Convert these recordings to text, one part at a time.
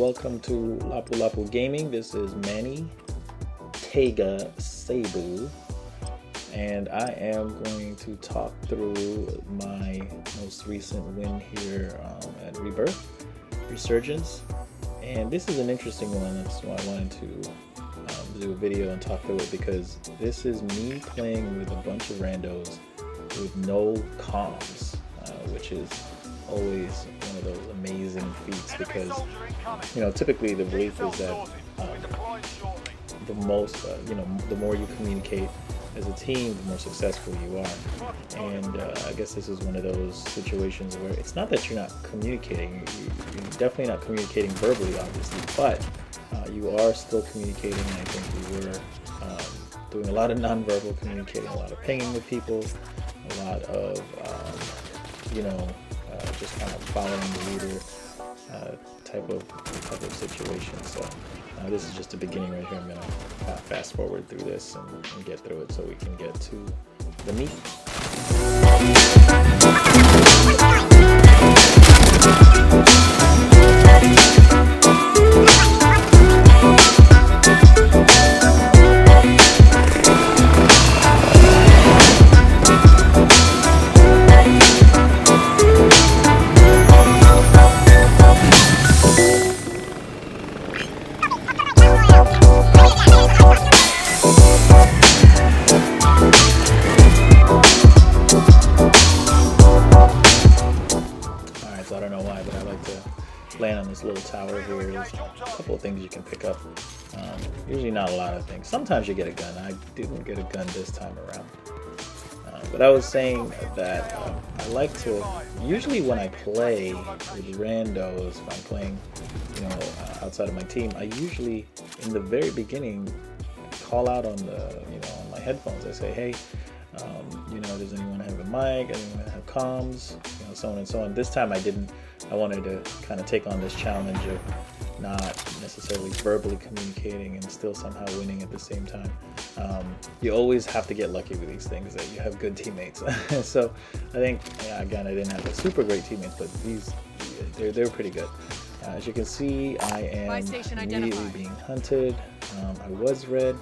welcome to Lapu-Lapu Gaming. This is Manny Tega Cebu, and I am going to talk through my most recent win here at Rebirth Resurgence. And this is an interesting one. That's why I wanted to do a video and talk through it, because this is me playing with a bunch of randos with no comms, which is always one of those amazing feats, because typically the belief is that the more you communicate as a team, the more successful you are. And I guess this is one of those situations where it's not that you're not communicating. You're definitely not communicating verbally, obviously, but you are still communicating. And I think we were doing a lot of nonverbal communicating, a lot of pinging with people, a lot of just kind of following the leader type of situation. So this is just the beginning right here. I'm gonna fast forward through this and get through it so we can get to the meat. I don't know why, but I like to land on this little tower here. There's a couple of things you can pick up. Usually not a lot of things. Sometimes you get a gun. I didn't get a gun this time around. But I was saying that I like to, usually when I play with randos, if I'm playing outside of my team, I usually, in the very beginning, call out on on my headphones. I say, hey, does anyone have a mic? Anyone have comms? So on and so on. This time I didn't. I wanted to kind of take on this challenge of not necessarily verbally communicating and still somehow winning at the same time. You always have to get lucky with these things, that you have good teammates. So I think, again, I didn't have a super great teammates, but they're pretty good. As you can see, I am immediately being hunted. I was red.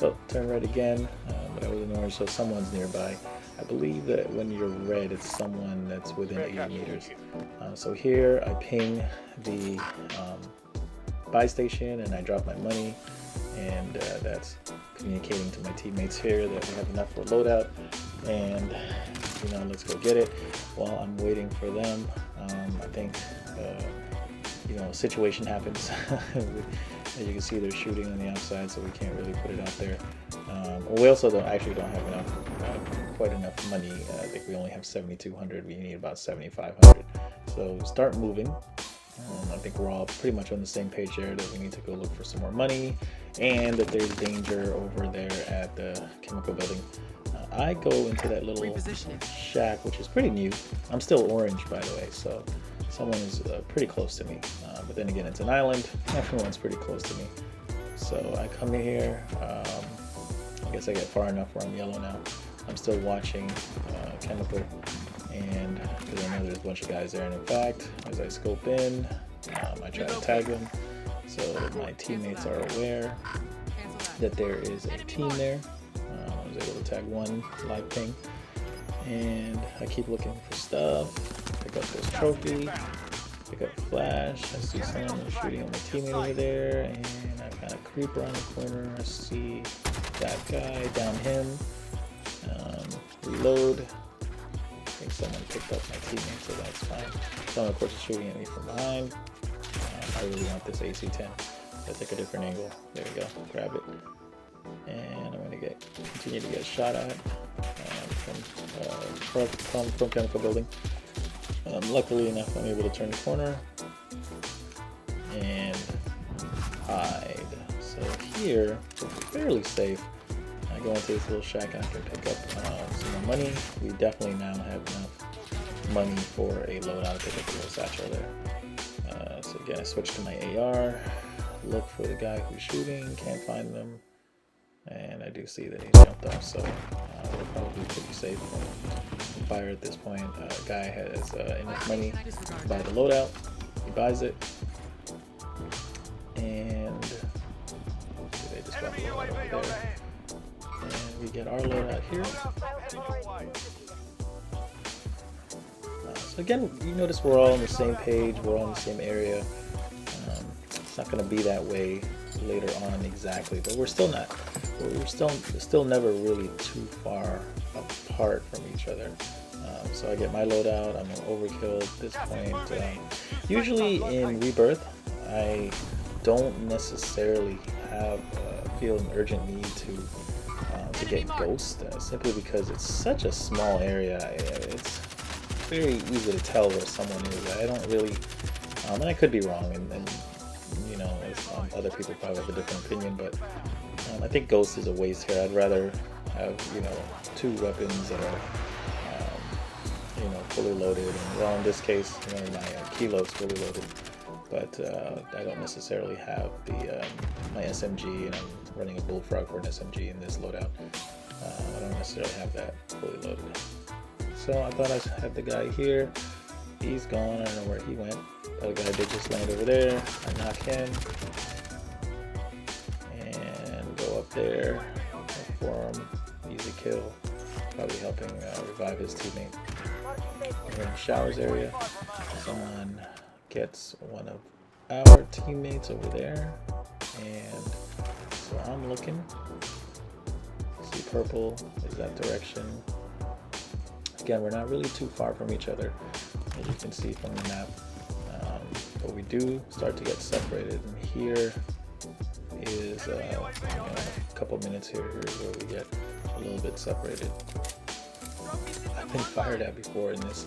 Oh, turn red again, but I was in orange, so someone's nearby. I believe that when you're red, it's someone that's within 80 meters. So here I ping the buy station and I drop my money, and that's communicating to my teammates here that we have enough for loadout, and let's go get it. While I'm waiting for them, I think a situation happens. As you can see, they're shooting on the outside, so we can't really put it out there. We also don't have quite enough money. I think we only have 7,200. We need about 7,500. So start moving. I think we're all pretty much on the same page there, that we need to go look for some more money, and that there's danger over there at the chemical building. I go into that little shack, which is pretty new. I'm still orange, by the way, so someone is pretty close to me. But then again, it's an island. Everyone's pretty close to me. So I come in here. I guess I get far enough where I'm yellow now. I'm still watching chemical, and I know there's a bunch of guys there. And in fact, as I scope in, I try to tag them, so my teammates are aware that there is a team there. I was able to tag one live ping, and I keep looking for stuff. Pick up this trophy, pick up flash. I see someone shooting on my teammate over there, and I kind of creep around the corner. I see that guy, down him. Reload. I think someone picked up my teammate, so that's fine. Someone, of course, is shooting at me from behind. I really want this AC-10. Let's take a different angle. There we go. Grab it. And I'm going to continue to get shot at from chemical building. Luckily enough, I'm able to turn the corner and hide. So here, we're fairly safe. I go into this little shack and I can pick up some more money. We definitely now have enough money for a loadout. Pick up a little satchel there. So again, I switch to my AR, look for the guy who's shooting, can't find them, and I do see that he jumped off, so we're probably pretty safe from fire at this point. Guy has enough money to buy the loadout. He buys it, And they just got the load over there. And we get our load out here. So again, you notice we're all on the same page, we're all in the same area. It's not going to be that way later on exactly, but we're still never really too far apart from each other. So I get my loadout, I'm an overkill at this point. Usually in Rebirth, I don't necessarily feel an urgent need to get Ghost, simply because it's such a small area. It's very easy to tell where someone is. I don't really, and I could be wrong, and you know, other people probably have a different opinion, but I think Ghost is a waste here. I'd rather have, you know, 2 weapons that are you know, fully loaded, and well, in this case, you know, my kilo is fully loaded, but I don't necessarily have the my SMG, and I'm running a bullfrog for an SMG in this loadout. I don't necessarily have that fully loaded. So I thought I had the guy here. He's gone. I don't know where he went. The guy did just land over there. I knock him and go up there for him. Easy kill. Probably helping revive his teammate. We're in the showers area. Someone gets one of our teammates over there, and so I'm looking. See, purple is that direction. Again, we're not really too far from each other, as you can see from the map, but we do start to get separated, and here is you know, a couple minutes here. Here's where we get a little bit separated. I've been fired at before in this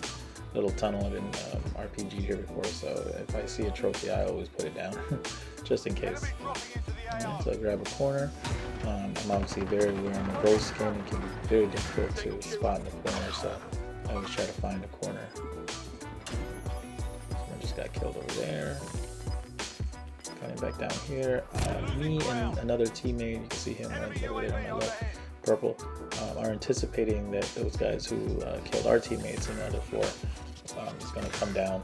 little tunnel. I've been RPG'd here before, so if I see a trophy, I always put it down, just in case. So I grab a corner. I'm obviously very aware I'm a ghost skin. It can be very difficult to spot in the corner, so I always try to find a corner. Someone just got killed over there. Coming back down here, me and another teammate, you can see him right over there on my left, purple, are anticipating that those guys who killed our teammates in the other floor is going to come down.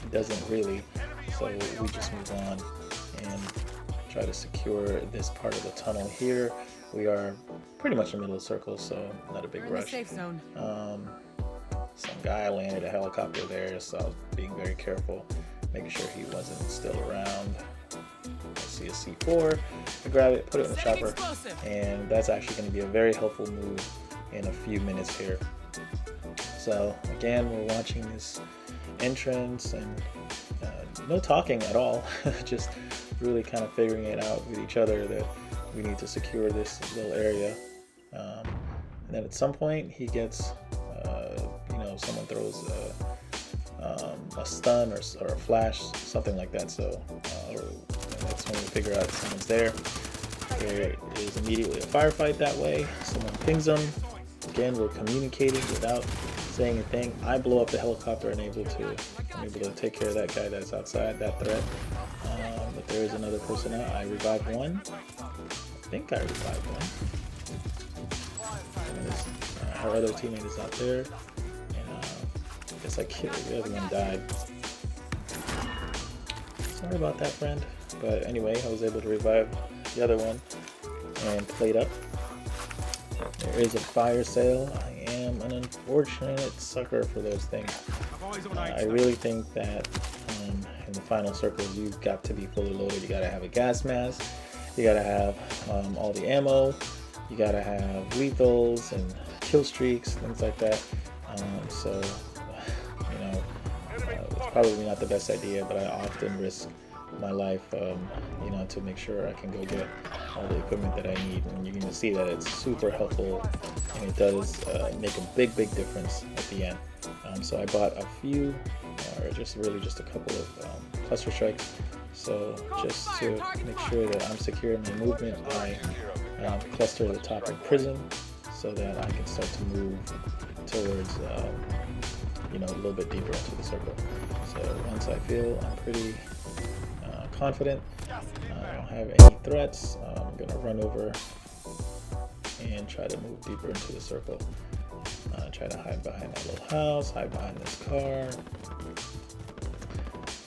He doesn't really, so we just move on and try to secure this part of the tunnel here. We are pretty much in the middle of the circle, so not a big rush. Some guy landed a helicopter there, so I was being very careful, making sure he wasn't still around. I see a C4, I grab it, put it in the chopper, and that's actually going to be a very helpful move in a few minutes here. So again, we're watching this entrance, and no talking at all, just really kind of figuring it out with each other that we need to secure this little area. And then at some point he gets, you know, someone throws a stun or a flash, something like that. So that's when we figure out someone's there. There is immediately a firefight that way. Someone pings them. Again, we're communicating without saying a thing. I blow up the helicopter and I'm able to take care of that guy that's outside, that threat. But there is another person out. I revived one. I think I revived one. And our other teammate is out there. And I guess I killed the other one, died. Sorry about that, friend. But anyway, I was able to revive the other one and played up. There is a fire sale. I am an unfortunate sucker for those things. I really think that in the final circles, you've got to be fully loaded. You got to have a gas mask. You got to have all the ammo. You got to have lethals and kill streaks, things like that. So, you know, it's probably not the best idea, but I often risk my life, you know, to make sure I can go get all the equipment that I need. And you can see that it's super helpful, and it does make a big difference at the end. So I bought a few, or just a couple of cluster strikes. So just to make sure that I'm secure in my movement, I cluster the top of prison so that I can start to move towards, you know, a little bit deeper into the circle. So once I feel I'm pretty confident, I don't have any threats, I'm gonna run over and try to move deeper into the circle. Try to hide behind that little house, hide behind this car.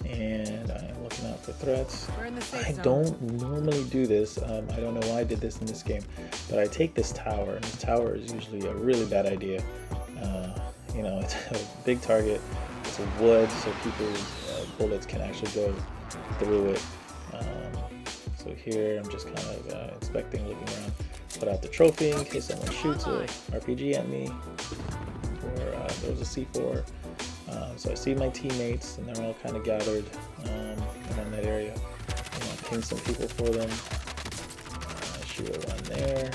and I am looking out for threats. I zone. don't normally do this. I don't know why I did this in this game, but I take this tower, and this tower is usually a really bad idea. You know, it's a big target. It's a wood, so people's bullets can actually go through it. So here I'm just kind of inspecting, looking around, put out the trophy in case someone shoots a RPG at me, or throws a C4. So I see my teammates, and they're all kind of gathered around that area. I ping some people for them. Shoot a one there.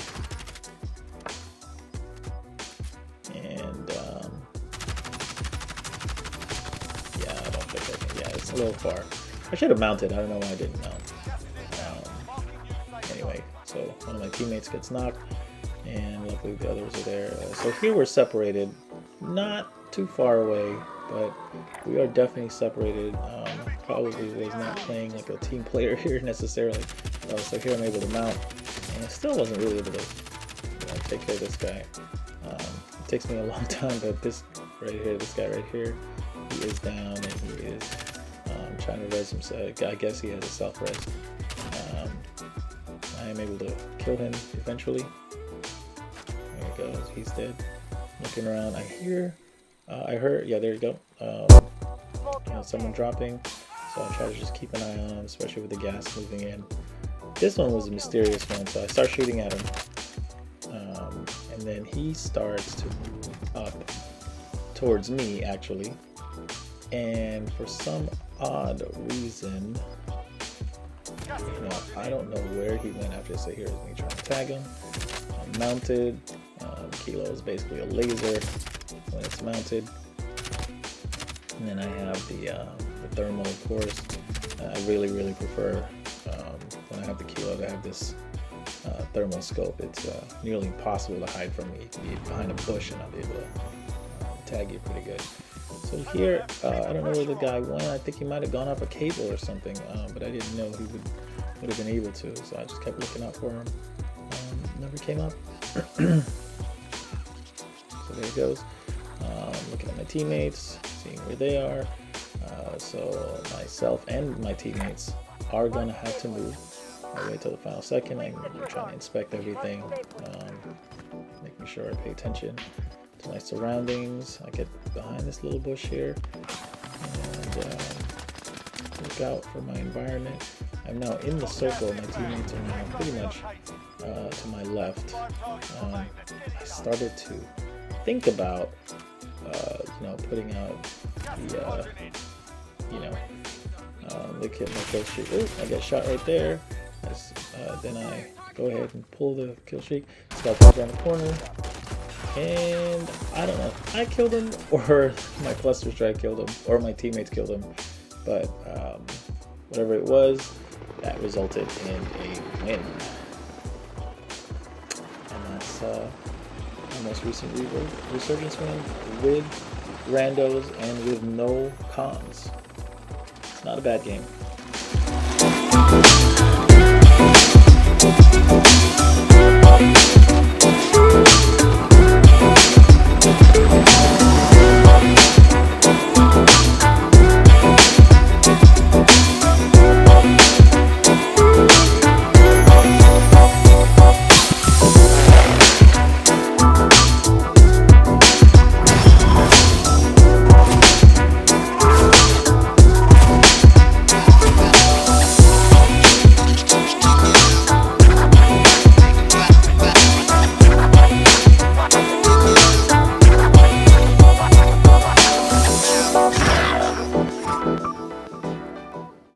And yeah, I don't think I can. Yeah, it's a little far. I should have mounted. I don't know why I didn't mount. Anyway, so one of my teammates gets knocked, and luckily the others are there. So here we're separated, not too far away, but we are definitely separated. Probably was not playing like a team player here necessarily. So here I'm able to mount, and I still wasn't really able to take care of this guy. It takes me a long time, but this right here, this guy right here, he is down, and he is trying to res himself. I guess he has a self-res. I am able to kill him eventually. There he goes, he's dead. Looking around, I heard, yeah, there you go. Someone dropping, so I try to just keep an eye on him, especially with the gas moving in. This one was a mysterious one, so I start shooting at him, and then he starts to move up towards me, actually, and for some odd reason, I don't know where he went after this. So here's me trying to tag him. I'm mounted. Kilo is basically a laser when it's mounted. And then I have the thermal, of course. I really prefer when I have the Kilo to have this thermal scope. It's nearly impossible to hide from me. You can be behind a bush and I'll be able to tag you pretty good. So here, I don't know where the guy went. I think he might have gone up a cable or something, but I didn't know he would have been able to, so I just kept looking out for him. Never came up. So there he goes. Looking at my teammates, seeing where they are. So myself and my teammates are going to have to move. I wait till the final second. I'm trying to inspect everything, making sure I pay attention to my surroundings. I get behind this little bush here and look out for my environment. I'm now in the circle. My teammates are now pretty much to my left. I started to think about putting out the kid my kill streak. Ooh, I get shot right there. Then I go ahead and pull the kill streak. This guy comes around the corner. And I don't know if I killed him or my cluster strike killed him or my teammates killed him, but whatever it was, that resulted in a win. And that's my most recent resurgence win with randos and with no cons. It's not a bad game.